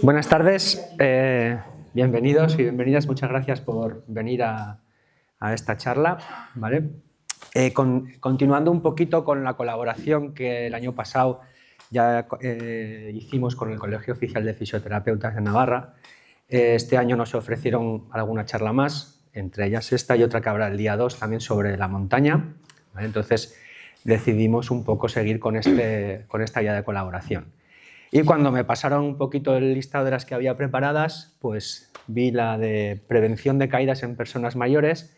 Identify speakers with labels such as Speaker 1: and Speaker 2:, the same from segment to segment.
Speaker 1: Buenas tardes, bienvenidos y bienvenidas. Muchas gracias por venir a esta charla, ¿vale? Continuando un poquito con la colaboración que el año pasado ya hicimos con el Colegio Oficial de Fisioterapeutas de Navarra. Este año nos ofrecieron alguna charla más, entre ellas esta y otra que habrá el día 2 también sobre la montaña, ¿vale? Entonces decidimos un poco seguir con esta guía de colaboración. Y cuando me pasaron un poquito el listado de las que había preparadas, pues vi la de prevención de caídas en personas mayores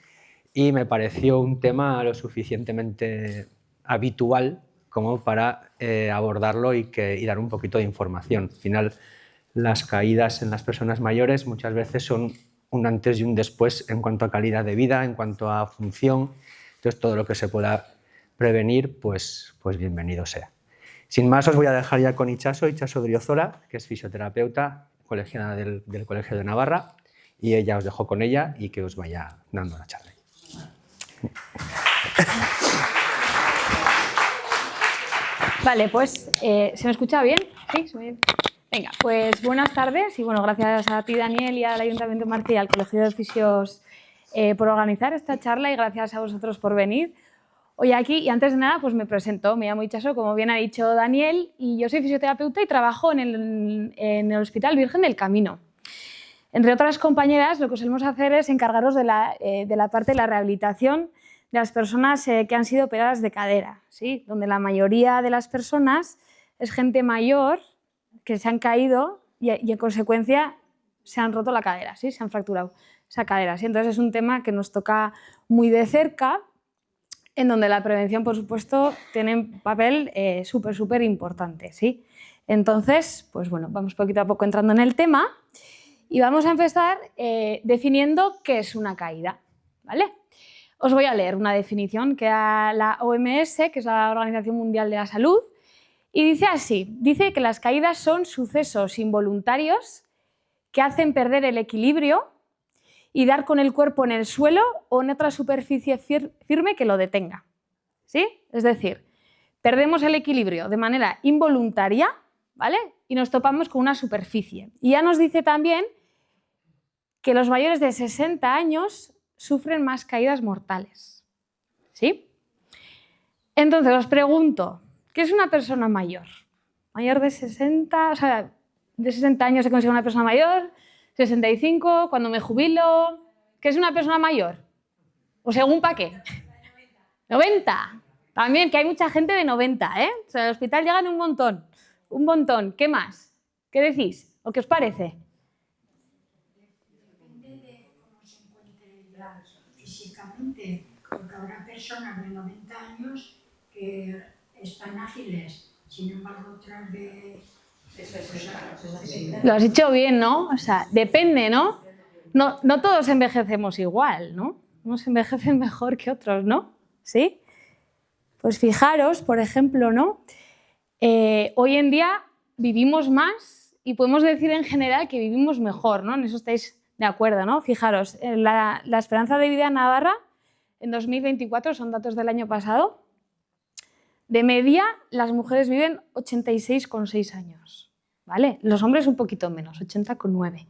Speaker 1: y me pareció un tema lo suficientemente habitual como para abordarlo y dar un poquito de información. Al final, las caídas en las personas mayores muchas veces son un antes y un después en cuanto a calidad de vida, en cuanto a función. Entonces, todo lo que se pueda prevenir, pues bienvenido sea. Sin más, os voy a dejar ya con Itxaso Odriozola, que es fisioterapeuta colegiada del Colegio de Navarra, y ella os dejo con ella y que os vaya dando la charla.
Speaker 2: Vale, pues, ¿se me escucha bien? Sí, ¿se me oye? Venga, pues buenas tardes y bueno, gracias a ti, Daniel, y al Ayuntamiento de Murcia y al Colegio de Fisios por organizar esta charla y gracias a vosotros por venir hoy aquí. Y antes de nada, pues me presento, me llamo Itxaso, como bien ha dicho Daniel, y yo soy fisioterapeuta y trabajo en el Hospital Virgen del Camino. Entre otras compañeras, lo que solemos hacer es encargaros de la parte de la rehabilitación de las personas que han sido operadas de cadera, ¿sí? Donde la mayoría de las personas es gente mayor que se han caído y en consecuencia se han roto la cadera, ¿sí? Se han fracturado esa cadera, ¿sí? Entonces es un tema que nos toca muy de cerca, en donde la prevención, por supuesto, tiene un papel súper importante, ¿sí? Entonces, pues bueno, vamos poquito a poco entrando en el tema y vamos a empezar definiendo qué es una caída, ¿vale? Os voy a leer una definición que da la OMS, que es la Organización Mundial de la Salud, y dice así, dice que las caídas son sucesos involuntarios que hacen perder el equilibrio y dar con el cuerpo en el suelo o en otra superficie firme que lo detenga, ¿sí? Es decir, perdemos el equilibrio de manera involuntaria, ¿vale? Y nos topamos con una superficie. Y ya nos dice también que los mayores de 60 años sufren más caídas mortales, ¿sí? Entonces os pregunto, ¿qué es una persona mayor? Mayor de 60, o sea, de 60 años se considera una persona mayor, 65, cuando me jubilo. ¿Qué es una persona mayor? ¿O según para qué? 90. También, que hay mucha gente de 90, ¿eh? O sea, al hospital llegan un montón. Un montón. ¿Qué más? ¿Qué decís? ¿O qué os parece?
Speaker 3: Depende de cómo se encuentre físicamente, porque habrá personas de 90 años que están ágiles, sin embargo otras de...
Speaker 2: Lo has dicho bien, ¿no? O sea, depende, ¿no? No todos envejecemos igual, ¿no? Unos envejecen mejor que otros, ¿no? ¿Sí? Pues fijaros, por ejemplo, ¿no? Hoy en día vivimos más y podemos decir en general que vivimos mejor, ¿no? En eso estáis de acuerdo, ¿no? Fijaros, la esperanza de vida en Navarra en 2024, son datos del año pasado, de media las mujeres viven 86,6 años, ¿vale? Los hombres un poquito menos, 80,9,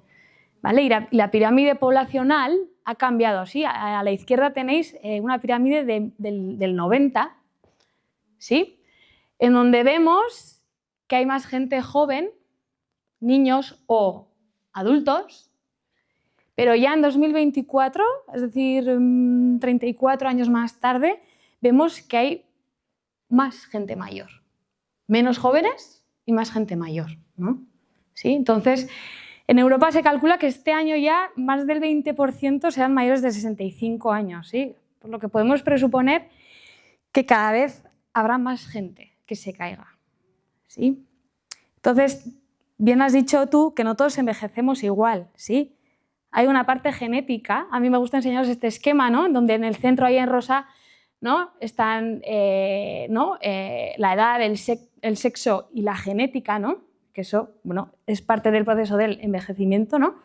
Speaker 2: ¿vale? Y la pirámide poblacional ha cambiado, ¿sí? A la izquierda tenéis una pirámide del 90, ¿sí? En donde vemos que hay más gente joven, niños o adultos, pero ya en 2024, es decir, 34 años más tarde, vemos que hay más gente mayor, menos jóvenes y más gente mayor, ¿no? ¿Sí? Entonces, en Europa se calcula que este año ya más del 20% serán mayores de 65 años, ¿sí? Por lo que podemos presuponer que cada vez habrá más gente que se caiga, ¿sí? Entonces, bien has dicho tú que no todos envejecemos igual, ¿sí? Hay una parte genética, a mí me gusta enseñaros este esquema, ¿no? Donde en el centro, ahí en rosa, ¿no? Están la edad, el sexo y la genética, ¿no? Que eso, bueno, es parte del proceso del envejecimiento, ¿no?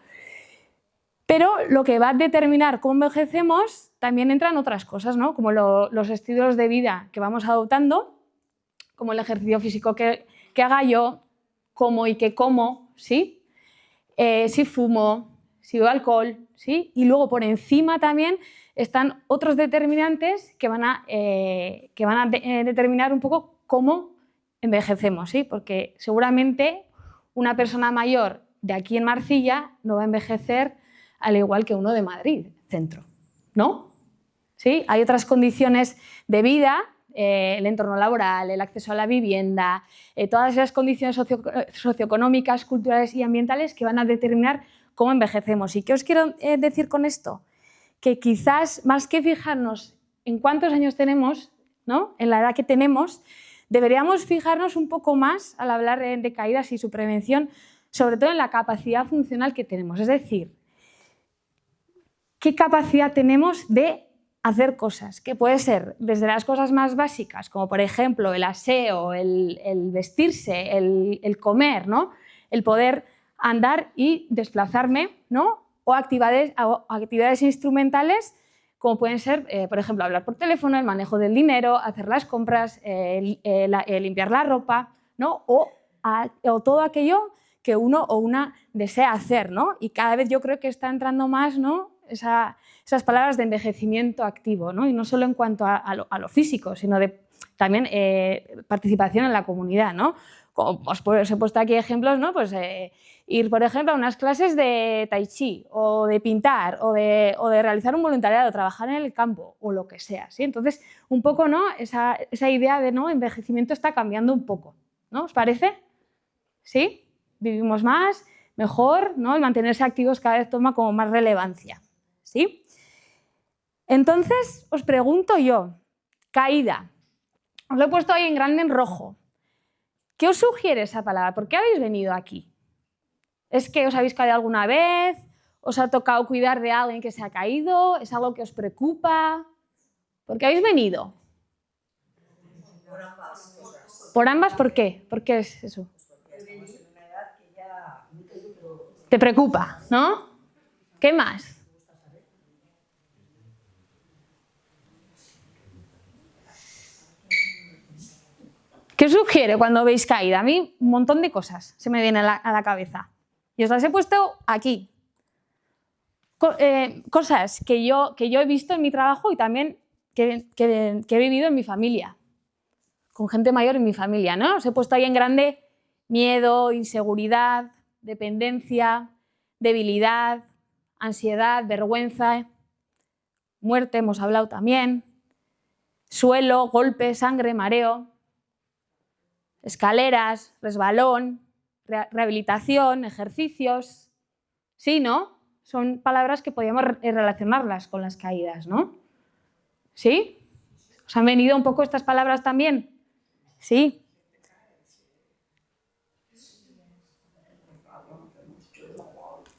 Speaker 2: Pero lo que va a determinar cómo envejecemos también entran otras cosas, ¿no? Como los estilos de vida que vamos adoptando, como el ejercicio físico que qué haga yo, cómo y qué como, ¿sí? Si fumo, si bebo alcohol, ¿sí? Y luego por encima también están otros determinantes que van a determinar un poco cómo envejecemos, ¿sí? Porque seguramente una persona mayor de aquí en Marcilla no va a envejecer al igual que uno de Madrid, centro, ¿no? ¿Sí? Hay otras condiciones de vida, el entorno laboral, el acceso a la vivienda, todas esas condiciones socioeconómicas, culturales y ambientales que van a determinar cómo envejecemos. ¿Y qué os quiero decir con esto? Que quizás más que fijarnos en cuántos años tenemos, ¿no? En la edad que tenemos, deberíamos fijarnos un poco más al hablar de caídas y su prevención, sobre todo en la capacidad funcional que tenemos. Es decir, ¿qué capacidad tenemos de hacer cosas? Que puede ser desde las cosas más básicas, como por ejemplo el aseo, el vestirse, el comer, ¿no? El poder andar y desplazarme, ¿no? O actividades instrumentales como pueden ser, por ejemplo, hablar por teléfono, el manejo del dinero, hacer las compras, limpiar la ropa, ¿no? O todo aquello que uno o una desea hacer, ¿no? Y cada vez yo creo que está entrando más, ¿no? Esas palabras de envejecimiento activo, ¿no? Y no solo en cuanto a lo físico, sino de también participación en la comunidad, ¿no? Como os he puesto aquí ejemplos, ¿no? Pues ir, por ejemplo, a unas clases de tai chi o de pintar o de realizar un voluntariado, trabajar en el campo o lo que sea, ¿sí? Entonces, un poco, ¿no? Esa idea de ¿no? envejecimiento está cambiando un poco, ¿no? ¿Os parece? ¿Sí? Vivimos más, mejor, ¿no? El mantenerse activos cada vez toma como más relevancia, ¿sí? Entonces, os pregunto yo, caída. Os lo he puesto ahí en grande en rojo. ¿Qué os sugiere esa palabra? ¿Por qué habéis venido aquí? ¿Es que os habéis caído alguna vez? ¿Os ha tocado cuidar de alguien que se ha caído? ¿Es algo que os preocupa? ¿Por qué habéis venido?
Speaker 4: Por ambas cosas.
Speaker 2: ¿Por ambas? ¿Por qué? ¿Por qué es eso? Te preocupa, ¿no? ¿Qué más? ¿Qué os sugiere cuando veis caída? A mí un montón de cosas se me vienen a la cabeza. Y os las he puesto aquí. Cosas que yo he visto en mi trabajo y también que he vivido en mi familia, con gente mayor en mi familia, ¿no? Os he puesto ahí en grande miedo, inseguridad, dependencia, debilidad, ansiedad, vergüenza, muerte, hemos hablado también, suelo, golpe, sangre, mareo, escaleras, resbalón, rehabilitación, ejercicios. Sí, ¿no? Son palabras que podíamos relacionarlas con las caídas, ¿no? ¿Sí? ¿Os han venido un poco estas palabras también? Sí.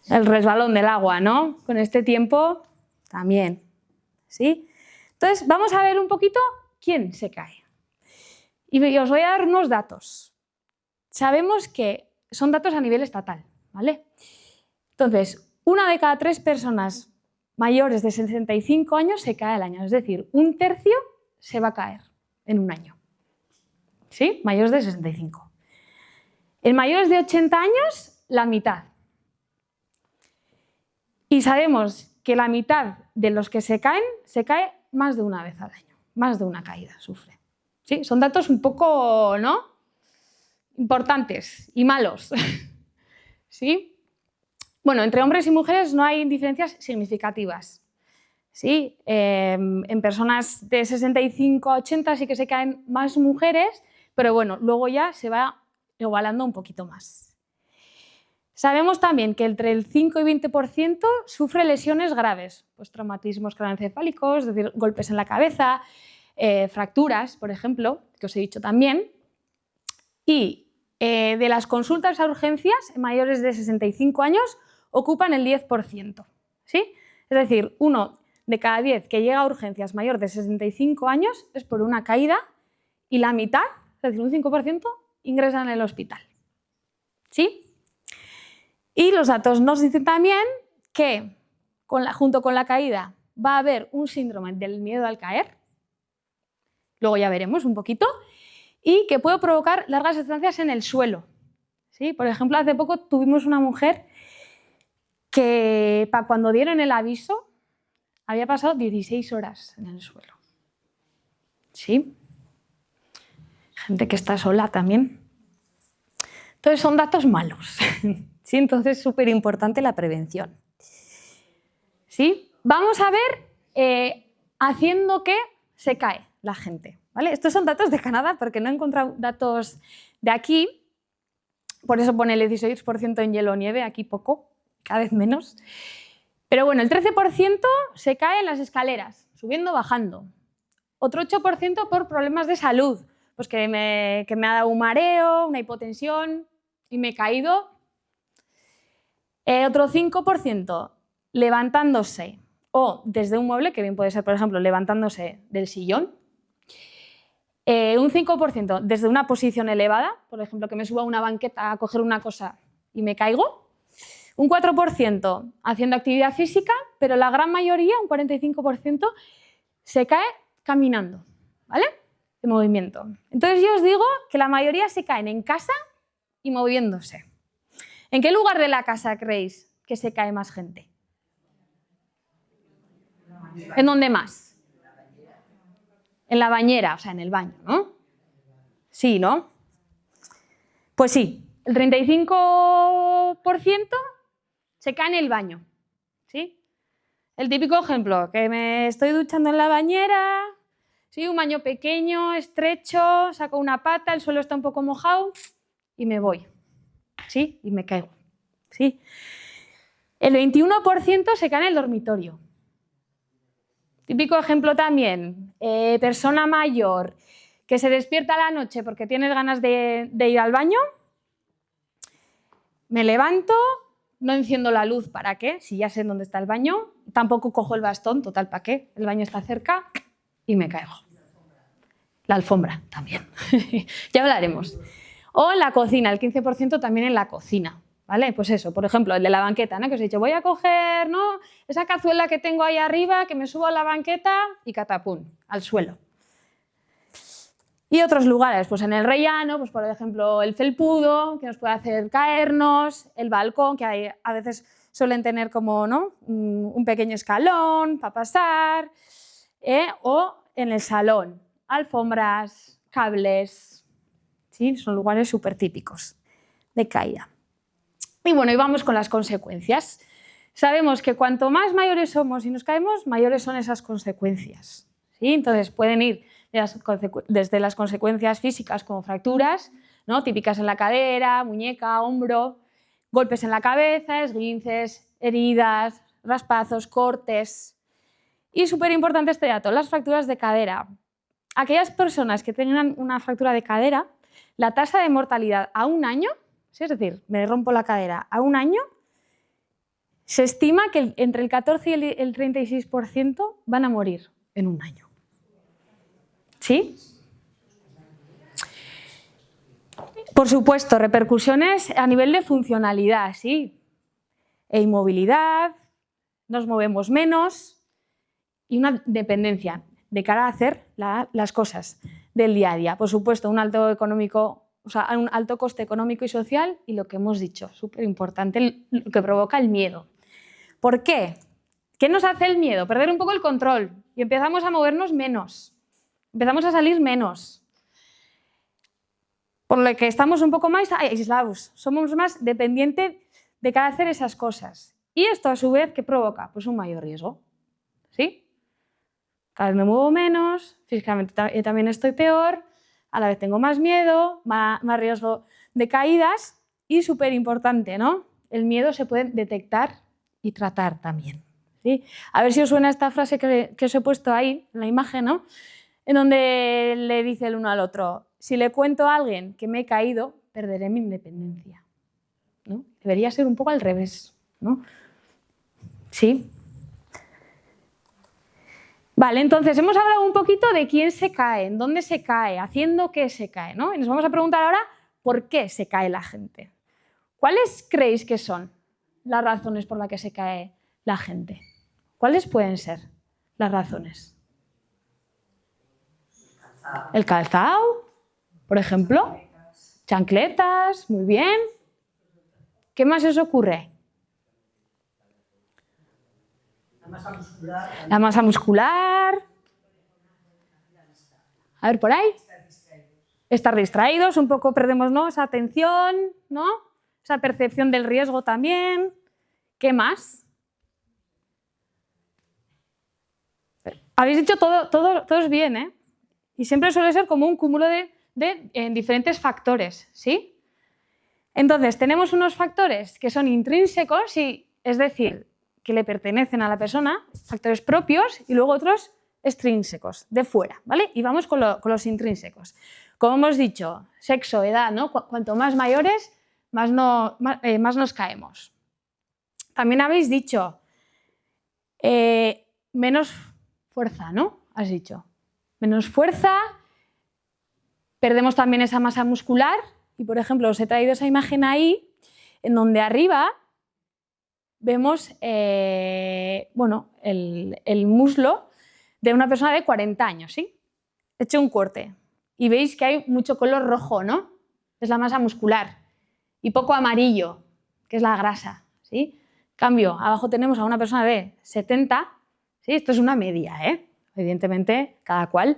Speaker 2: El resbalón del agua, ¿no? Con este tiempo también. ¿Sí? Entonces, vamos a ver un poquito quién se cae. Y os voy a dar unos datos. Sabemos que son datos a nivel estatal, ¿vale? Entonces, 1 de cada 3 personas mayores de 65 años se cae al año. Es decir, 1/3 se va a caer en un año. ¿Sí? Mayores de 65. En mayores de 80 años, la mitad. Y sabemos que la mitad de los que se caen, se cae más de una vez al año. Más de una caída sufre. ¿Sí? Son datos un poco, ¿no? Importantes y malos. ¿Sí? Bueno, entre hombres y mujeres no hay diferencias significativas. ¿Sí? En personas de 65 a 80 sí que se caen más mujeres, pero bueno, luego ya se va igualando un poquito más. Sabemos también que entre el 5 y 20% sufre lesiones graves, pues traumatismos craneoencefálicos, es decir, golpes en la cabeza, fracturas, por ejemplo, que os he dicho también. Y de las consultas a urgencias en mayores de 65 años ocupan el 10%. ¿Sí? Es decir, 1 de cada 10 que llega a urgencias mayor de 65 años es por una caída y la mitad, es decir, un 5%, ingresan en el hospital. ¿Sí? Y los datos nos dicen también que junto con la caída va a haber un síndrome del miedo al caer, luego ya veremos un poquito, y que puede provocar largas estancias en el suelo. ¿Sí? Por ejemplo, hace poco tuvimos una mujer que para cuando dieron el aviso había pasado 16 horas en el suelo. ¿Sí? Gente que está sola también. Entonces son datos malos. ¿Sí? Entonces es súper importante la prevención. ¿Sí? Vamos a ver haciendo que se cae la gente. ¿Vale? Estos son datos de Canadá porque no he encontrado datos de aquí. Por eso pone el 16% en hielo o nieve, aquí poco, cada vez menos. Pero bueno, el 13% se cae en las escaleras, subiendo o bajando. Otro 8% por problemas de salud, pues que me ha dado un mareo, una hipotensión y me he caído. Otro 5% levantándose o desde un mueble, que bien puede ser, por ejemplo, levantándose del sillón. Un 5% desde una posición elevada, por ejemplo, que me suba a una banqueta a coger una cosa y me caigo. Un 4% haciendo actividad física, pero la gran mayoría, un 45%, se cae caminando, ¿vale? De movimiento. Entonces yo os digo que la mayoría se caen en casa y moviéndose. ¿En qué lugar de la casa creéis que se cae más gente? ¿En dónde más? En la bañera, o sea, en el baño, ¿no? Sí, ¿no? Pues sí, el 35% se cae en el baño, ¿sí? El típico ejemplo, que me estoy duchando en la bañera, ¿sí? Un baño pequeño, estrecho, saco una pata, el suelo está un poco mojado y me voy, ¿sí? Y me caigo, ¿sí? El 21% se cae en el dormitorio. Típico ejemplo también, persona mayor que se despierta a la noche porque tienes ganas de ir al baño, me levanto, no enciendo la luz, ¿para qué? Si ya sé dónde está el baño, tampoco cojo el bastón, total, ¿para qué? El baño está cerca y me caigo. La alfombra también, ya hablaremos. O en la cocina, el 15% también en la cocina. ¿Vale? Pues eso, por ejemplo, el de la banqueta, ¿no? Que os he dicho, voy a coger, ¿no?, esa cazuela que tengo ahí arriba, que me subo a la banqueta y catapum, al suelo. Y otros lugares, pues en el rellano, pues por ejemplo, el felpudo, que nos puede hacer caernos, el balcón, que a veces suelen tener como, ¿no?, un pequeño escalón para pasar, o en el salón, alfombras, cables, ¿sí? Son lugares súper típicos de caída. Y bueno, y vamos con las consecuencias. Sabemos que cuanto más mayores somos y nos caemos, mayores son esas consecuencias, ¿sí? Entonces pueden ir desde las consecuencias físicas como fracturas, ¿no?, típicas en la cadera, muñeca, hombro, golpes en la cabeza, esguinces, heridas, raspazos, cortes. Y súper importante este dato, las fracturas de cadera. Aquellas personas que tengan una fractura de cadera, la tasa de mortalidad a un año, es decir, me rompo la cadera a un año, se estima que entre el 14 y el 36% van a morir en un año. ¿Sí? Por supuesto, repercusiones a nivel de funcionalidad, ¿sí? E inmovilidad, nos movemos menos y una dependencia de cara a hacer las cosas del día a día. Por supuesto, un alto coste económico y social y lo que hemos dicho, súper importante, lo que provoca el miedo. ¿Por qué? ¿Qué nos hace el miedo? Perder un poco el control y empezamos a movernos menos, empezamos a salir menos. Por lo que estamos un poco más aislados, somos más dependientes de cara a hacer esas cosas. Y esto a su vez, ¿qué provoca? Pues un mayor riesgo, ¿sí? Cada vez me muevo menos, físicamente también estoy peor, a la vez tengo más miedo, más riesgo de caídas y súper importante, ¿no? El miedo se puede detectar y tratar también, ¿sí? A ver si os suena esta frase que os he puesto ahí en la imagen, ¿no?, en donde le dice el uno al otro, si le cuento a alguien que me he caído, perderé mi independencia, ¿no? Debería ser un poco al revés, ¿no? ¿Sí? Vale, entonces hemos hablado un poquito de quién se cae, en dónde se cae, haciendo qué se cae, ¿no? Y nos vamos a preguntar ahora por qué se cae la gente. ¿Cuáles creéis que son las razones por las que se cae la gente? ¿Cuáles pueden ser las razones? ¿El calzado? Por ejemplo, chancletas, muy bien. ¿Qué más os ocurre?
Speaker 4: La masa muscular.
Speaker 2: La masa muscular. A ver, por ahí. Estar distraídos, un poco perdemos, ¿no?, esa atención, ¿no? Esa percepción del riesgo también. ¿Qué más? Habéis dicho todos bien, ¿eh? Y siempre suele ser como un cúmulo de diferentes factores, ¿sí? Entonces, tenemos unos factores que son intrínsecos, es decir, que le pertenecen a la persona, factores propios, y luego otros extrínsecos, de fuera, ¿vale? Y vamos con los intrínsecos. Como hemos dicho, sexo, edad, ¿no? Cuanto más mayores, más nos caemos. También habéis dicho menos fuerza, ¿no? Has dicho. Menos fuerza, perdemos también esa masa muscular y, por ejemplo, os he traído esa imagen ahí, en donde arriba vemos bueno, el muslo de una persona de 40 años, ¿sí? He hecho un corte y veis que hay mucho color rojo, ¿no? Es la masa muscular y poco amarillo, que es la grasa, ¿sí? Cambio, abajo tenemos a una persona de 70, ¿sí? Esto es una media, ¿eh? Evidentemente, cada cual,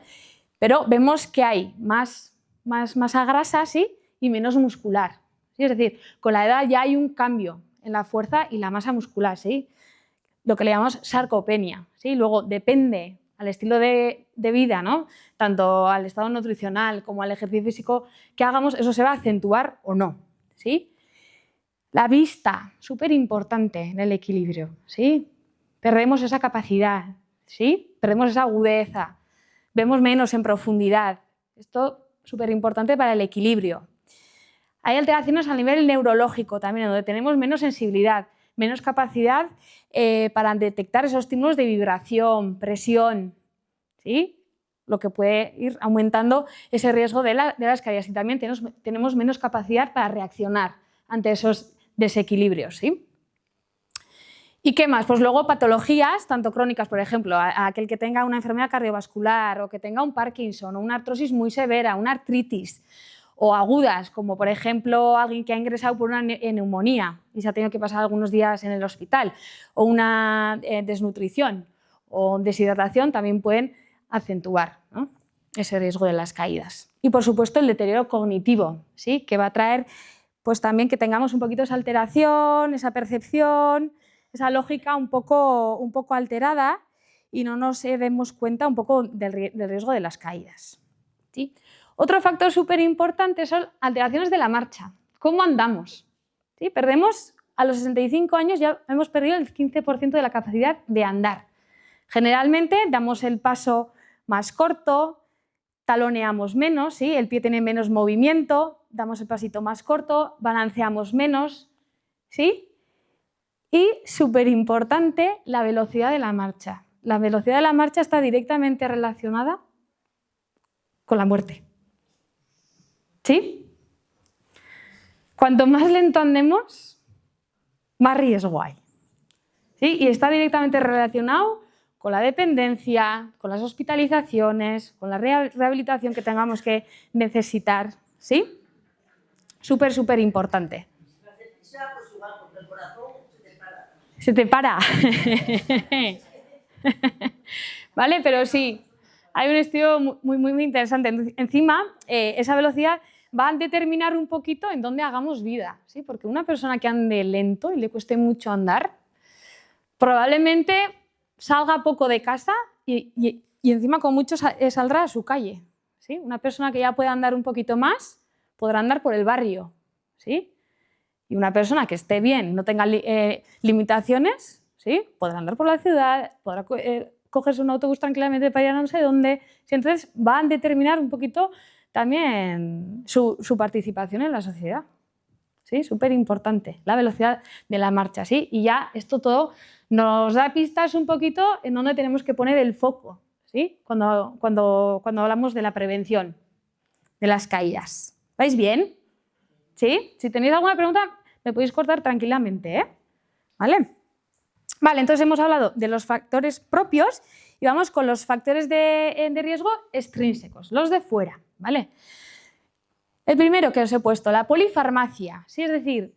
Speaker 2: pero vemos que hay más masa grasa, ¿sí?, y menos muscular, ¿sí? Es decir, con la edad ya hay un cambio en la fuerza y la masa muscular, ¿sí? Lo que le llamamos sarcopenia, ¿sí? Luego depende al estilo de vida, ¿no?, tanto al estado nutricional como al ejercicio físico que hagamos, eso se va a acentuar o no, ¿sí? La vista, súper importante en el equilibrio, ¿sí? Perdemos esa capacidad, ¿sí? Perdemos esa agudeza, vemos menos en profundidad. Esto es súper importante para el equilibrio. Hay alteraciones a nivel neurológico también, donde tenemos menos sensibilidad, menos capacidad para detectar esos estímulos de vibración, presión, ¿sí? Lo que puede ir aumentando ese riesgo de las caídas. Y también tenemos menos capacidad para reaccionar ante esos desequilibrios, ¿sí? ¿Y qué más? Pues luego patologías, tanto crónicas, por ejemplo, aquel que tenga una enfermedad cardiovascular o que tenga un Parkinson o una artrosis muy severa, una artritis, o agudas, como por ejemplo alguien que ha ingresado por una neumonía y se ha tenido que pasar algunos días en el hospital, o una desnutrición o deshidratación, también pueden acentuar, ¿no?, ese riesgo de las caídas. Y por supuesto el deterioro cognitivo, ¿sí?, que va a traer pues también que tengamos un poquito esa alteración, esa percepción, esa lógica un poco alterada y no nos demos cuenta un poco del riesgo de las caídas, ¿sí? Otro factor súper importante son alteraciones de la marcha. ¿Cómo andamos? ¿Sí? Perdemos, a los 65 años ya hemos perdido el 15% de la capacidad de andar. Generalmente damos el paso más corto, taloneamos menos, ¿sí?, el pie tiene menos movimiento, damos el pasito más corto, balanceamos menos, ¿sí? Y súper importante, la velocidad de la marcha. La velocidad de la marcha está directamente relacionada con la muerte, ¿sí? Cuanto más lento andemos, más riesgo hay, ¿sí? Y está directamente relacionado con la dependencia, con las hospitalizaciones, con la rehabilitación que tengamos que necesitar, ¿sí? Súper, súper importante. Se te para. ¿Vale? Pero sí, hay un estudio muy interesante. Encima, esa velocidad va a determinar un poquito en dónde hagamos vida, ¿sí? Porque una persona que ande lento y le cueste mucho andar, probablemente salga poco de casa y encima con mucho saldrá a su calle, ¿sí? Una persona que ya pueda andar un poquito más podrá andar por el barrio, ¿sí? Y una persona que esté bien, no tenga limitaciones, ¿sí?, podrá andar por la ciudad, podrá cogerse un autobús tranquilamente para ir a no sé dónde. ¿Sí? Entonces va a determinar un poquito también su participación en la sociedad, ¿sí? Súper importante, la velocidad de la marcha, ¿sí? Y ya esto todo nos da pistas un poquito en dónde tenemos que poner el foco, ¿sí?, cuando hablamos de la prevención de las caídas. ¿Vais bien? ¿Sí? Si tenéis alguna pregunta, me podéis cortar tranquilamente, ¿eh? ¿Vale? Vale, entonces hemos hablado de los factores propios y vamos con los factores de riesgo extrínsecos, los de fuera, ¿vale? El primero que os he puesto, la polifarmacia, ¿sí? Es decir,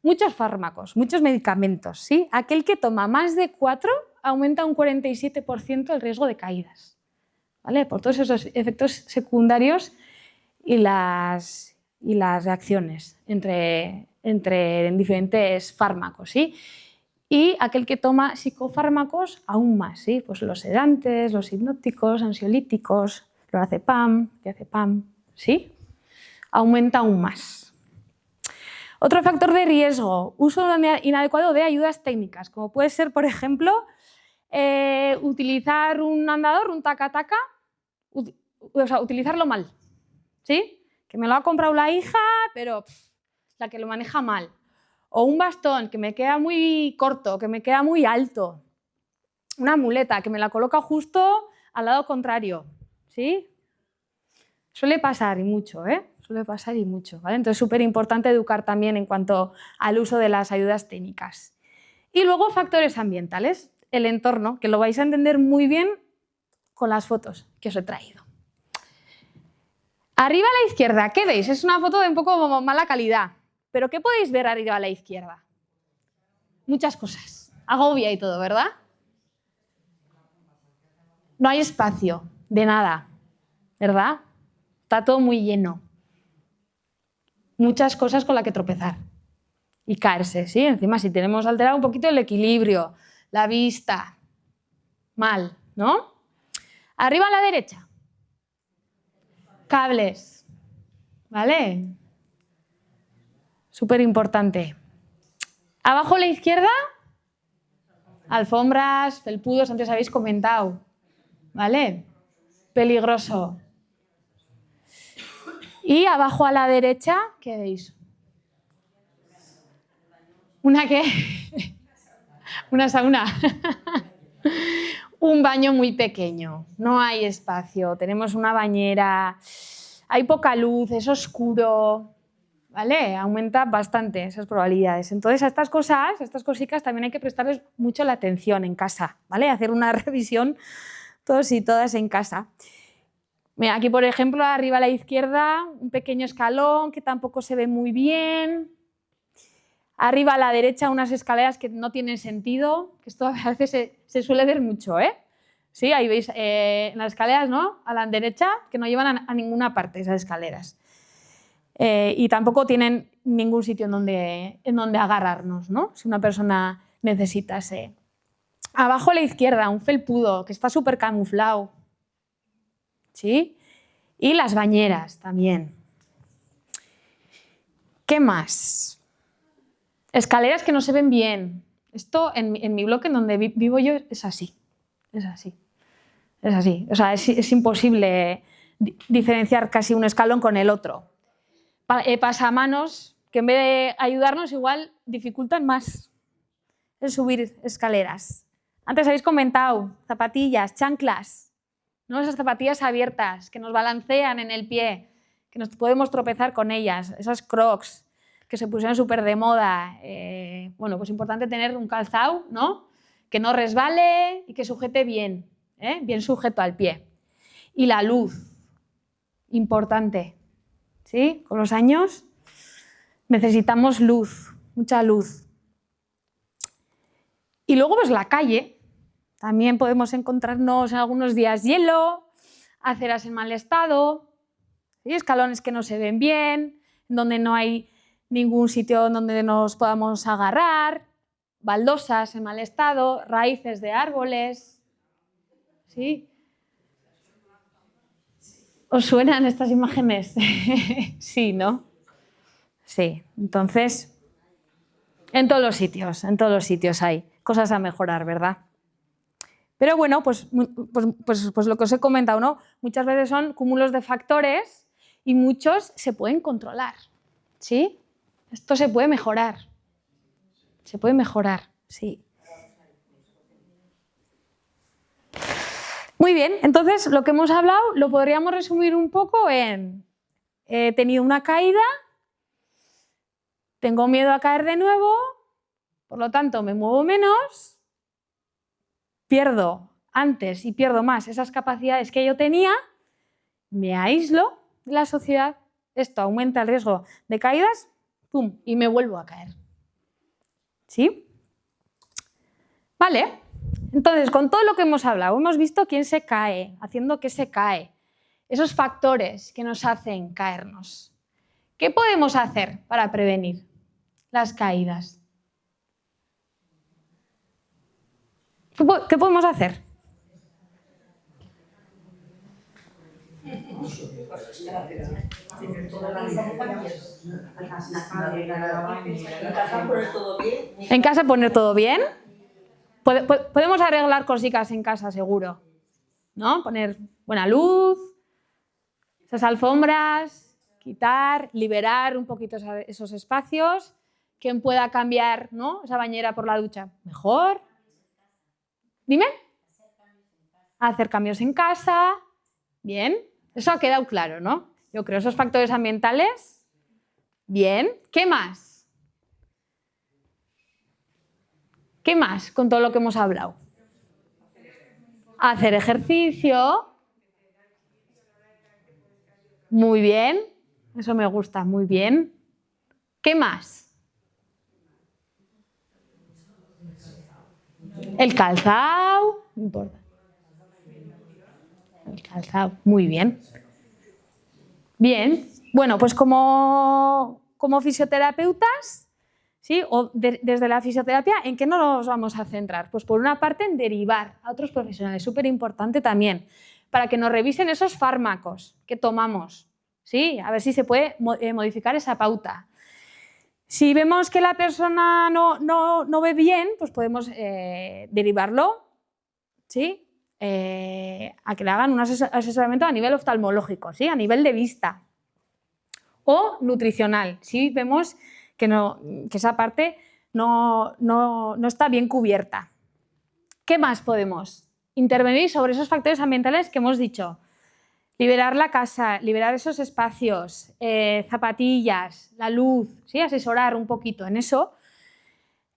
Speaker 2: muchos fármacos, muchos medicamentos, ¿sí? Aquel que toma más de 4 aumenta un 47% el riesgo de caídas, ¿vale? Por todos esos efectos secundarios y las reacciones entre diferentes fármacos, ¿sí? Y aquel que toma psicofármacos aún más, ¿sí? Pues los sedantes, los hipnóticos, ansiolíticos, lorazepam, diazepam, ¿sí? Aumenta aún más. Otro factor de riesgo, uso inadecuado de ayudas técnicas, como puede ser, por ejemplo, utilizar un andador, un taca-taca, o sea, utilizarlo mal, ¿sí? Que me lo ha comprado la hija, pero la que lo maneja mal. O un bastón que me queda muy corto, que me queda muy alto. Una muleta que me la coloca justo al lado contrario, ¿sí? Suele pasar y mucho, ¿eh? Suele pasar y mucho, ¿vale? Entonces es súper importante educar también en cuanto al uso de las ayudas técnicas. Y luego factores ambientales, el entorno, que lo vais a entender muy bien con las fotos que os he traído. Arriba a la izquierda, ¿qué veis? Es una foto de un poco mala calidad, pero ¿qué podéis ver arriba a la izquierda? Muchas cosas, agobia y todo, ¿verdad? No hay espacio de nada, ¿verdad? Está todo muy lleno. Muchas cosas con las que tropezar y caerse, ¿sí? Encima si tenemos alterado un poquito el equilibrio, la vista, mal, ¿no? Arriba a la derecha, cables, ¿vale? Súper importante. Abajo a la izquierda, alfombras, felpudos, antes habéis comentado, ¿vale? Peligroso. Y abajo a la derecha, ¿qué veis? ¿Una qué? Una sauna. Un baño muy pequeño, no hay espacio, tenemos una bañera, hay poca luz, es oscuro, ¿vale? Aumenta bastante esas probabilidades. Entonces a estas cosas, a estas cositas también hay que prestarles mucho la atención en casa, ¿vale? Hacer una revisión todos y todas en casa. Mira, aquí por ejemplo, arriba a la izquierda, un pequeño escalón que tampoco se ve muy bien. Arriba a la derecha unas escaleras que no tienen sentido, que esto a veces se suele ver mucho, ¿eh? Sí, ahí veis en las escaleras, ¿no? A la derecha, que no llevan a ninguna parte esas escaleras. Y tampoco tienen ningún sitio en donde agarrarnos, ¿no? Si una persona necesitase. Abajo a la izquierda, un felpudo que está súper camuflado, ¿sí? Y las bañeras también. ¿Qué más? Escaleras que no se ven bien. Esto en mi bloque, en donde vivo yo, es así. Es así. Es así. O sea, es imposible diferenciar casi un escalón con el otro. Pasamanos que en vez de ayudarnos igual dificultan más el subir escaleras. Antes habéis comentado zapatillas, chanclas, ¿no? Esas zapatillas abiertas que nos balancean en el pie, que nos podemos tropezar con ellas, esas crocs que se pusieron súper de moda. Bueno, pues es importante tener un calzado, ¿no? Que no resbale y que sujete bien, bien sujeto al pie. Y la luz, importante, ¿sí? Con los años necesitamos luz, mucha luz. Y luego pues la calle, también podemos encontrarnos en algunos días hielo, aceras en mal estado, ¿sí? Escalones que no se ven bien, donde no hay ningún sitio donde nos podamos agarrar, baldosas en mal estado, raíces de árboles, ¿sí? ¿Os suenan estas imágenes? Sí, ¿no? Sí, entonces, en todos los sitios hay cosas a mejorar, ¿verdad? Pero bueno, pues lo que os he comentado, ¿no? Muchas veces son cúmulos de factores y muchos se pueden controlar, ¿sí? Esto se puede mejorar, sí. Muy bien, entonces lo que hemos hablado lo podríamos resumir un poco en he tenido una caída, tengo miedo a caer de nuevo, por lo tanto me muevo menos, pierdo antes y pierdo más esas capacidades que yo tenía, me aíslo de la sociedad esto aumenta el riesgo de caídas, ¡pum!, y me vuelvo a caer. ¿Sí? Vale, entonces con todo lo que hemos hablado, hemos visto quién se cae, haciendo qué se cae, esos factores que nos hacen caernos. ¿Qué podemos hacer para prevenir las caídas? ¿Qué podemos hacer? En casa poner todo bien. Podemos arreglar cositas en casa, seguro, ¿no? Poner buena luz, esas alfombras, quitar, liberar un poquito esos espacios. ¿Quién pueda cambiar, ¿no?, esa bañera por la ducha? Mejor. Dime. Hacer cambios en casa. Bien. Eso ha quedado claro, ¿no? Yo creo esos factores ambientales. Bien. ¿Qué más? ¿Qué más con todo lo que hemos hablado? Hacer ejercicio. Muy bien. Eso me gusta, muy bien. ¿Qué más? El calzado. No importa. El calzado. Muy bien. Bien. Bueno, pues como fisioterapeutas, ¿sí?, o desde la fisioterapia, ¿en qué nos vamos a centrar? Pues por una parte en derivar a otros profesionales, súper importante también, para que nos revisen esos fármacos que tomamos, ¿sí? A ver si se puede modificar esa pauta. Si vemos que la persona no ve bien, pues podemos derivarlo, ¿sí?, a que le hagan un asesoramiento a nivel oftalmológico, ¿sí?, a nivel de vista, o nutricional, si vemos que esa parte no está bien cubierta. ¿Qué más podemos? Intervenir sobre esos factores ambientales que hemos dicho. Liberar la casa, liberar esos espacios, zapatillas, la luz, ¿sí?, asesorar un poquito en eso.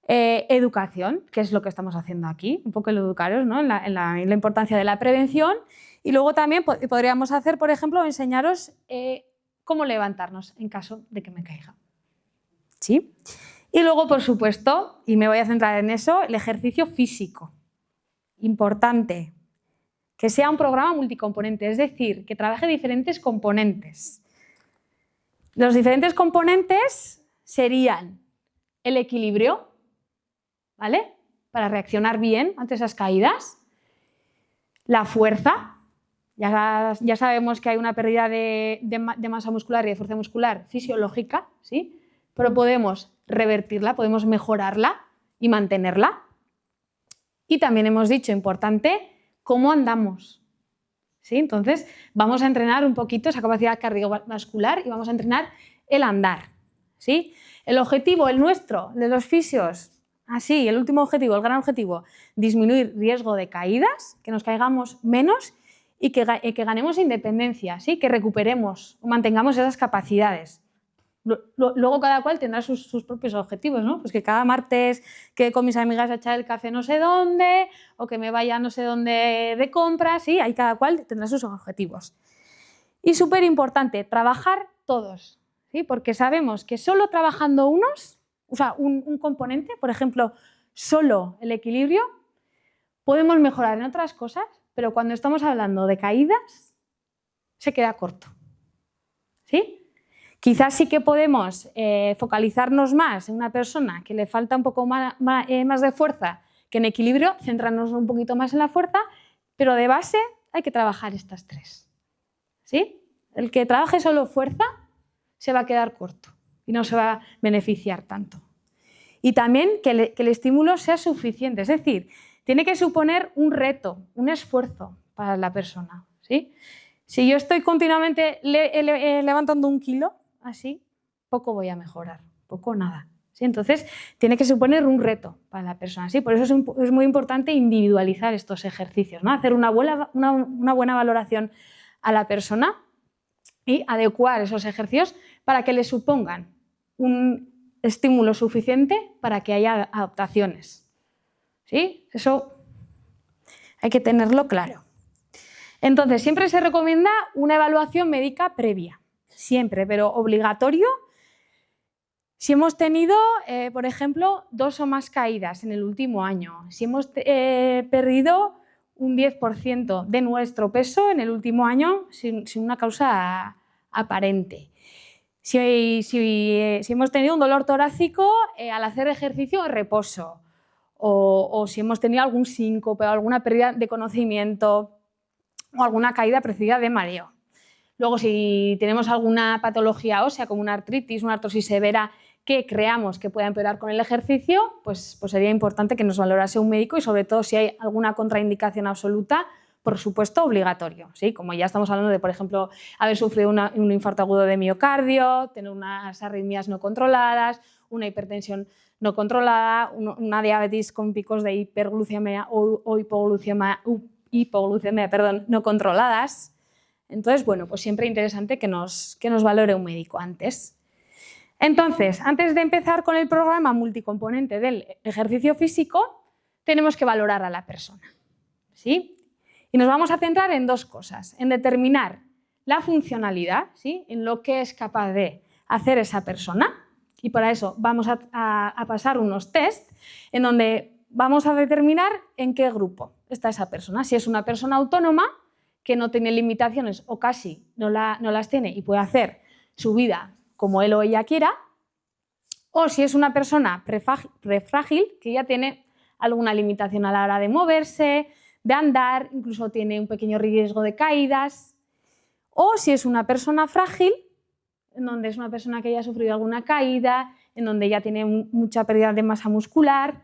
Speaker 2: Educación, que es lo que estamos haciendo aquí, un poco el educaros, ¿no?, en la importancia de la prevención. Y luego también podríamos hacer, por ejemplo, enseñaros cómo levantarnos en caso de que me caiga. ¿Sí? Y luego, por supuesto, y me voy a centrar en eso, el ejercicio físico. Importante. Que sea un programa multicomponente, es decir, que trabaje diferentes componentes. Los diferentes componentes serían el equilibrio, ¿vale?, para reaccionar bien ante esas caídas. La fuerza. Ya sabemos que hay una pérdida de masa muscular y de fuerza muscular fisiológica, ¿sí?, pero podemos revertirla, podemos mejorarla y mantenerla. Y también hemos dicho, importante, cómo andamos, ¿sí? Entonces vamos a entrenar un poquito esa capacidad cardiovascular y vamos a entrenar el andar, ¿sí? El objetivo, el nuestro, de los fisios, así, el último objetivo, el gran objetivo, disminuir riesgo de caídas, que nos caigamos menos y que ganemos independencia, ¿sí?, que recuperemos o mantengamos esas capacidades. Luego cada cual tendrá sus propios objetivos, ¿no? Pues que cada martes que con mis amigas a echar el café no sé dónde, o que me vaya no sé dónde de compras, ¿sí? Ahí cada cual tendrá sus objetivos. Y súper importante, trabajar todos, ¿sí?, porque sabemos que solo trabajando unos, o sea, un componente, por ejemplo, solo el equilibrio, podemos mejorar en otras cosas, pero cuando estamos hablando de caídas, se queda corto, ¿sí? Quizás sí que podemos focalizarnos más en una persona que le falta un poco más de fuerza que en equilibrio, centrarnos un poquito más en la fuerza, pero de base hay que trabajar estas tres, ¿sí? El que trabaje solo fuerza se va a quedar corto y no se va a beneficiar tanto. Y también que el estímulo sea suficiente, es decir, tiene que suponer un reto, un esfuerzo para la persona, ¿sí? Si yo estoy continuamente levantando 1 kilo, así, poco voy a mejorar, poco o nada, ¿sí? Entonces, tiene que suponer un reto para la persona, ¿sí? Por eso es muy importante individualizar estos ejercicios, ¿no? Hacer una buena valoración a la persona y adecuar esos ejercicios para que le supongan un estímulo suficiente para que haya adaptaciones, ¿sí? Eso hay que tenerlo claro. Entonces, siempre se recomienda una evaluación médica previa, siempre, pero obligatorio si hemos tenido, por ejemplo, 2 o más caídas en el último año, si hemos perdido un 10% de nuestro peso en el último año sin una causa aparente. Si hemos tenido un dolor torácico al hacer ejercicio o reposo, o si hemos tenido algún síncope o alguna pérdida de conocimiento o alguna caída precedida de mareo. Luego, si tenemos alguna patología ósea como una artritis, una artrosis severa que creamos que pueda empeorar con el ejercicio, pues sería importante que nos valorase un médico y sobre todo si hay alguna contraindicación absoluta, por supuesto obligatorio, ¿sí? Como ya estamos hablando de, por ejemplo, haber sufrido un infarto agudo de miocardio, tener unas arritmias no controladas, una hipertensión no controlada, una diabetes con picos de hiperglucemia o hipoglucemia, no controladas. Entonces, bueno, pues siempre interesante que nos valore un médico antes. Entonces, antes de empezar con el programa multicomponente del ejercicio físico, tenemos que valorar a la persona, ¿sí? Y nos vamos a centrar en 2 cosas, en determinar la funcionalidad, ¿sí? En lo que es capaz de hacer esa persona, y para eso vamos a pasar unos test en donde vamos a determinar en qué grupo está esa persona. Si es una persona autónoma, que no tiene limitaciones o casi no las tiene y puede hacer su vida como él o ella quiera, o si es una persona prefrágil, que ya tiene alguna limitación a la hora de moverse, de andar, incluso tiene un pequeño riesgo de caídas, o si es una persona frágil, en donde es una persona que ya ha sufrido alguna caída, en donde ya tiene mucha pérdida de masa muscular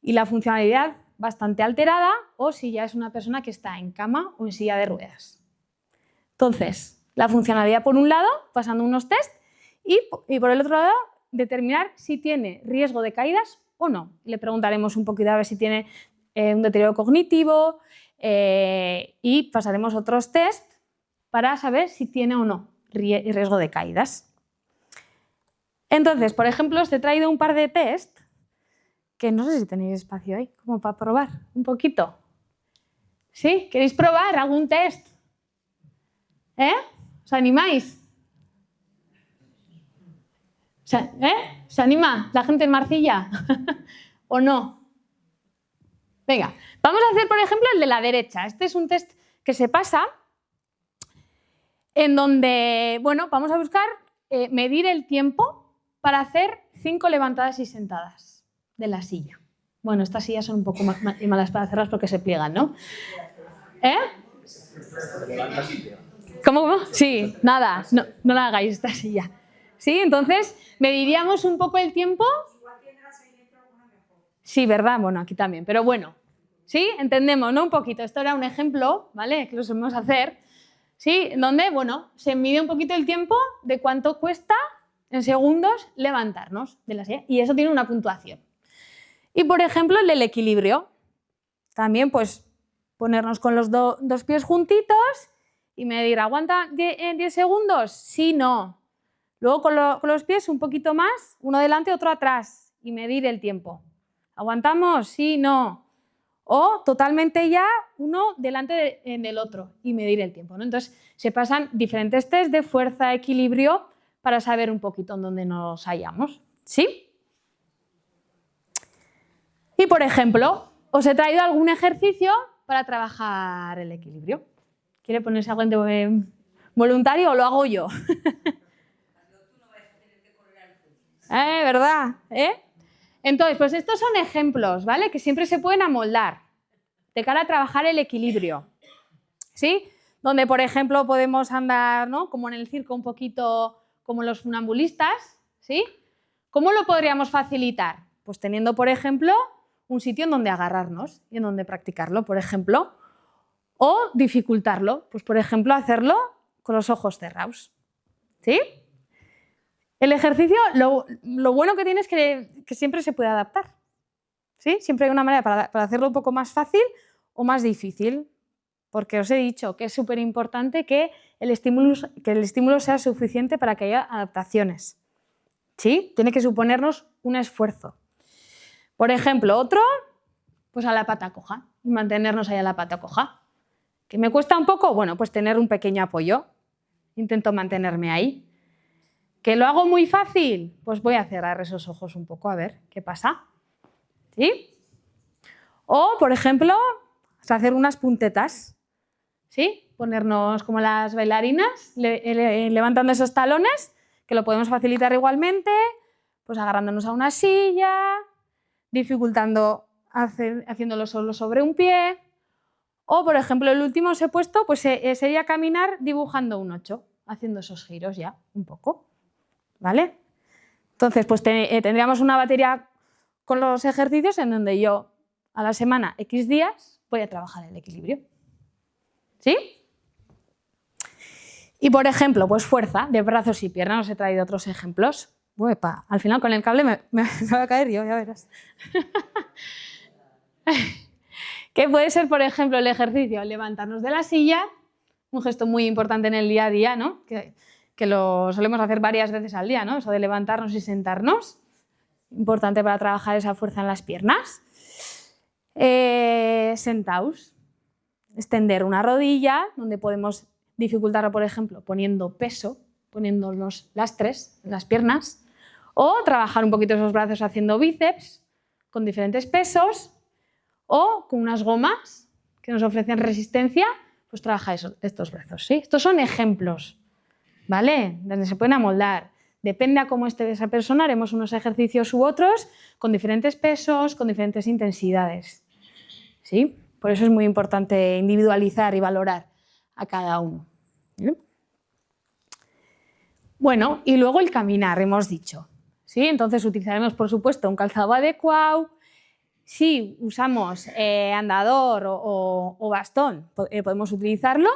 Speaker 2: y la funcionalidad bastante alterada, o si ya es una persona que está en cama o en silla de ruedas. Entonces, la funcionalidad por un lado, pasando unos test, y por el otro lado, determinar si tiene riesgo de caídas o no. Le preguntaremos un poquito a ver si tiene un deterioro cognitivo y pasaremos otros test para saber si tiene o no riesgo de caídas. Entonces, por ejemplo, os he traído un par de test que no sé si tenéis espacio ahí, como para probar un poquito. ¿Sí? ¿Queréis probar algún test? ¿Os animáis? ¿Se anima la gente en Marcilla? ¿O no? Venga, vamos a hacer, por ejemplo, el de la derecha. Este es un test que se pasa en donde, bueno, vamos a buscar medir el tiempo para hacer 5 levantadas y sentadas de la silla. Bueno, estas sillas son un poco malas para hacerlas porque se pliegan, ¿no? ¿Cómo? Sí, nada, no la hagáis esta silla. ¿Sí? Entonces, mediríamos un poco el tiempo. Sí, ¿verdad? Bueno, aquí también, pero bueno. ¿Sí? Entendemos, ¿no? Un poquito. Esto era un ejemplo, ¿vale? Que lo solemos hacer. ¿Sí? Donde, bueno, se mide un poquito el tiempo de cuánto cuesta en segundos levantarnos de la silla. Y eso tiene una puntuación. Y, por ejemplo, el del equilibrio. También, pues, ponernos con los 2 pies juntitos y medir. ¿Aguanta 10 segundos? Sí, no. Luego con los pies un poquito más, uno delante, otro atrás, y medir el tiempo. ¿Aguantamos? Sí, no. O totalmente ya uno delante del otro y medir el tiempo, ¿no? Entonces se pasan diferentes test de fuerza, equilibrio, para saber un poquito en dónde nos hallamos. ¿Sí? Y por ejemplo, os he traído algún ejercicio para trabajar el equilibrio. ¿Quiere ponerse algo de voluntario o lo hago yo? ¿Verdad? Entonces, pues estos son ejemplos, ¿vale? Que siempre se pueden amoldar de cara a trabajar el equilibrio, ¿sí? Donde, por ejemplo, podemos andar, ¿no? Como en el circo, un poquito como los funambulistas, ¿sí? ¿Cómo lo podríamos facilitar? Pues teniendo, por ejemplo, un sitio en donde agarrarnos y en donde practicarlo, por ejemplo, o dificultarlo, pues por ejemplo, hacerlo con los ojos cerrados, ¿sí? El ejercicio, lo bueno que tiene es que siempre se puede adaptar, ¿sí? Siempre hay una manera para hacerlo un poco más fácil o más difícil, porque os he dicho que es súper importante que el estímulo sea suficiente para que haya adaptaciones, ¿sí? Tiene que suponernos un esfuerzo. Por ejemplo, otro, pues a la pata coja, y mantenernos ahí a la pata coja. ¿Que me cuesta un poco? Bueno, pues tener un pequeño apoyo. intento mantenerme ahí. ¿Que lo hago muy fácil? Pues voy a cerrar esos ojos un poco a ver qué pasa. ¿Sí? O, por ejemplo, hacer unas puntetas. ¿Sí? Ponernos como las bailarinas, levantando esos talones, que lo podemos facilitar igualmente, pues agarrándonos a una silla, dificultando haciéndolo solo sobre un pie. O, por ejemplo, el último os he puesto, pues sería caminar dibujando un 8, haciendo esos giros ya, un poco. ¿Vale? Entonces, pues tendríamos una batería con los ejercicios en donde yo a la semana, X días, voy a trabajar el equilibrio. ¿Sí? Y, por ejemplo, pues fuerza de brazos y piernas. Os he traído otros ejemplos. Uepa, al final con el cable me va a caer yo, ya verás. ¿Qué puede ser, por ejemplo, el ejercicio? Levantarnos de la silla, un gesto muy importante en el día a día, ¿no? Que lo solemos hacer varias veces al día, ¿no? Eso de levantarnos y sentarnos. Importante para trabajar esa fuerza en las piernas. Sentaos. Extender una rodilla, donde podemos dificultarlo, por ejemplo, poniendo peso, poniéndonos lastres en las piernas. O trabajar un poquito esos brazos haciendo bíceps con diferentes pesos. O con unas gomas que nos ofrecen resistencia, pues trabaja estos brazos. ¿Sí? Estos son ejemplos. ¿Vale? Donde se pueden amoldar. Depende a cómo esté esa persona, haremos unos ejercicios u otros con diferentes pesos, con diferentes intensidades. ¿Sí? Por eso es muy importante individualizar y valorar a cada uno. ¿Sí? Bueno, y luego el caminar, hemos dicho. ¿Sí? Entonces utilizaremos, por supuesto, un calzado adecuado. Si usamos andador o bastón, podemos utilizarlo.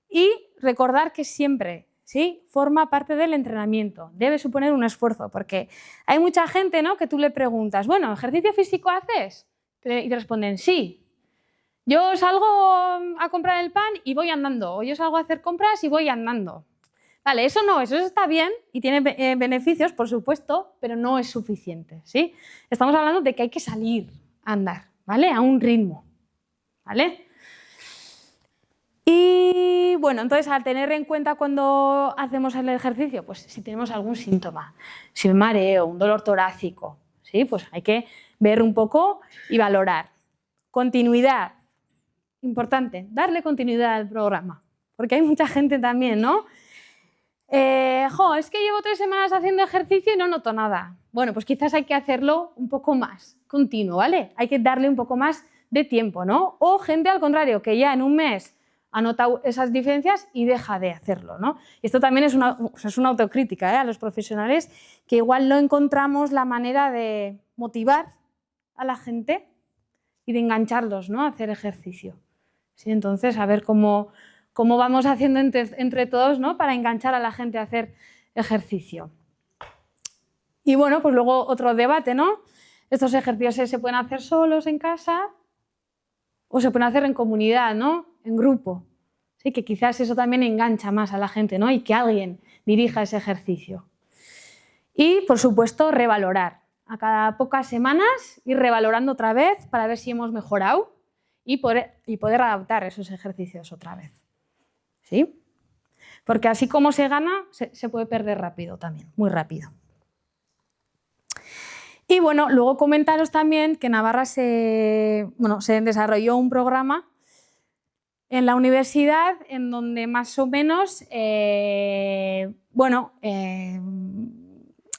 Speaker 2: Y recordar que siempre, ¿sí?, forma parte del entrenamiento, debe suponer un esfuerzo, porque hay mucha gente, ¿no?, que tú le preguntas, bueno, ¿ejercicio físico haces? Y te responden, sí. Yo salgo a comprar el pan y voy andando, o yo salgo a hacer compras y voy andando. Vale, eso está bien y tiene beneficios, por supuesto, pero no es suficiente, ¿sí? Estamos hablando de que hay que salir a andar, ¿vale?, a un ritmo, ¿vale? Y bueno, entonces al tener en cuenta cuando hacemos el ejercicio, pues si tenemos algún síntoma, si un mareo, un dolor torácico, ¿sí?, pues hay que ver un poco y valorar. Continuidad, importante, darle continuidad al programa, porque hay mucha gente también, ¿no? Es que llevo 3 semanas haciendo ejercicio y no noto nada. Bueno, pues quizás hay que hacerlo un poco más continuo, ¿vale? Hay que darle un poco más de tiempo, ¿no? O gente al contrario, que ya en un mes ha notado esas diferencias y deja de hacerlo, ¿no? Y esto también es una autocrítica, a los profesionales, que igual no encontramos la manera de motivar a la gente y de engancharlos, ¿no?, a hacer ejercicio. ¿Sí? Entonces, a ver cómo vamos haciendo entre todos, ¿no?, para enganchar a la gente a hacer ejercicio. Y bueno, pues luego otro debate, ¿no? Estos ejercicios se pueden hacer solos en casa o se pueden hacer en comunidad, ¿no?, en grupo. Sí, que quizás eso también engancha más a la gente, ¿no?, y que alguien dirija ese ejercicio. Y, por supuesto, revalorar. A cada pocas semanas ir revalorando otra vez para ver si hemos mejorado y poder adaptar esos ejercicios otra vez. ¿Sí? Porque así como se gana, se puede perder rápido también, muy rápido. Y bueno, luego comentaros también que en Navarra se desarrolló un programa en la universidad en donde más o menos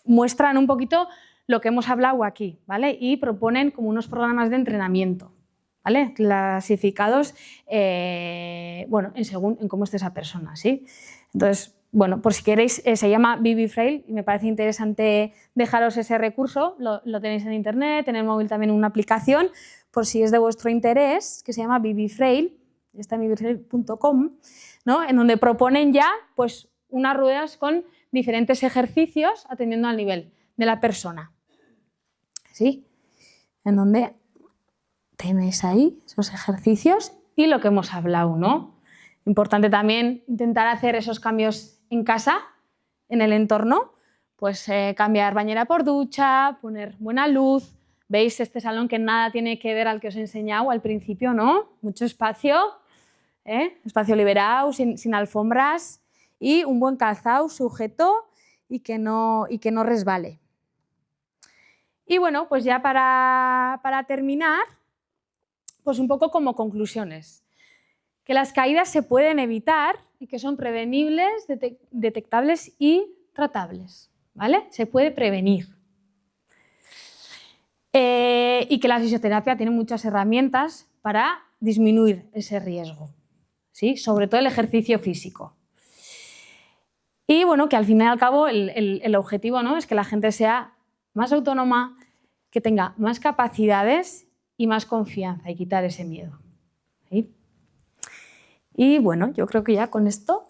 Speaker 2: muestran un poquito lo que hemos hablado aquí, ¿vale? Y proponen como unos programas de entrenamiento, ¿vale?, clasificados en cómo esté esa persona, ¿sí? Entonces, bueno, por si queréis, se llama Vivi Frail y me parece interesante dejaros ese recurso, lo tenéis en internet, en el móvil también una aplicación, por si es de vuestro interés, que se llama Vivi Frail, está en vivifrail.com, ¿no?, en donde proponen ya pues unas ruedas con diferentes ejercicios atendiendo al nivel de la persona. ¿Sí? En donde tenéis ahí esos ejercicios y lo que hemos hablado, ¿no? Importante también intentar hacer esos cambios en casa, en el entorno, pues cambiar bañera por ducha, poner buena luz. ¿Veis este salón que nada tiene que ver al que os he enseñado al principio, ¿no? Mucho espacio, espacio liberado, sin alfombras. y un buen calzado sujeto y que no resbale. Y bueno, pues ya para terminar, pues un poco como conclusiones. Que las caídas se pueden evitar y que son prevenibles, detectables y tratables, ¿vale? Se puede prevenir. Y que la fisioterapia tiene muchas herramientas para disminuir ese riesgo, ¿sí? Sobre todo el ejercicio físico. Y bueno, que al fin y al cabo el objetivo, ¿no?, es que la gente sea más autónoma, que tenga más capacidades y más confianza y quitar ese miedo, ¿sí? Y bueno, yo creo que ya con esto